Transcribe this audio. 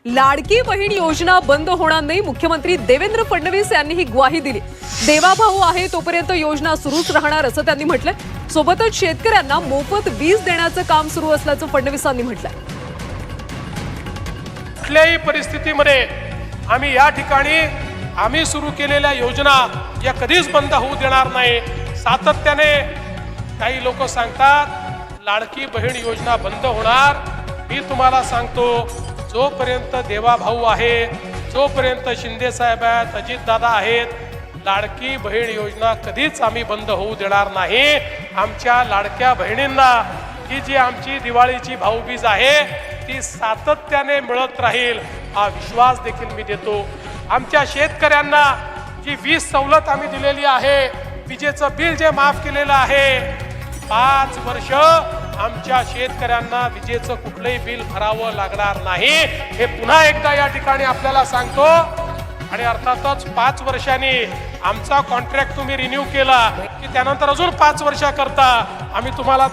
लाडकी बहीण योजना बंद होणार नाही, मुख्यमंत्री देवेंद्र फडणवीस यांनी ही ग्वाही दिली। देवाभाऊ आहे तोपर्यंत योजना सुरूच राहणार असं त्यांनी म्हटलंय। सोबतच शेतकऱ्यांना मोफत वीज देण्याचं काम सुरू असल्याचं फडणवीसांनी म्हटलंय। कुठल्याही परिस्थितीमध्ये आम्ही या ठिकाणी आम्ही सुरू केलेल्या योजना या कधीच बंद होऊ देणार नाही। सातत्याने काही लोक सांगतात लाडकी बहीण योजना बंद होणार, मी तुम्हाला सांगतो जोपर्यंत देवाभाऊ आहे, जोपर्यंत शिंदे साहेब आहेत, अजितदादा आहेत, लाडकी बहीण योजना कधीच आम्ही बंद होऊ देणार नाही। आमच्या लाडक्या बहिणींना ही जी आमची दिवाळीची भाऊबीज आहे ती सातत्याने मिळत राहील हा विश्वास देखील मी देतो। आमच्या शेतकऱ्यांना जी वीज सवलत आम्ही दिलेली आहे, विजेचं बिल जे माफ केलेलं आहे, 5 वर्ष आमच्या शेतकऱ्यांना विजेचं कुठलंही बिल भरावं लागणार नाही हे पुन्हा एकदा या ठिकाणी आपल्याला सांगतो। आणि अर्थातच 5 वर्षांनी आमचा कॉन्ट्रॅक्ट तुम्ही रिन्यू केला की त्यानंतर अजून 5 वर्षाकरता आम्ही तुम्हाला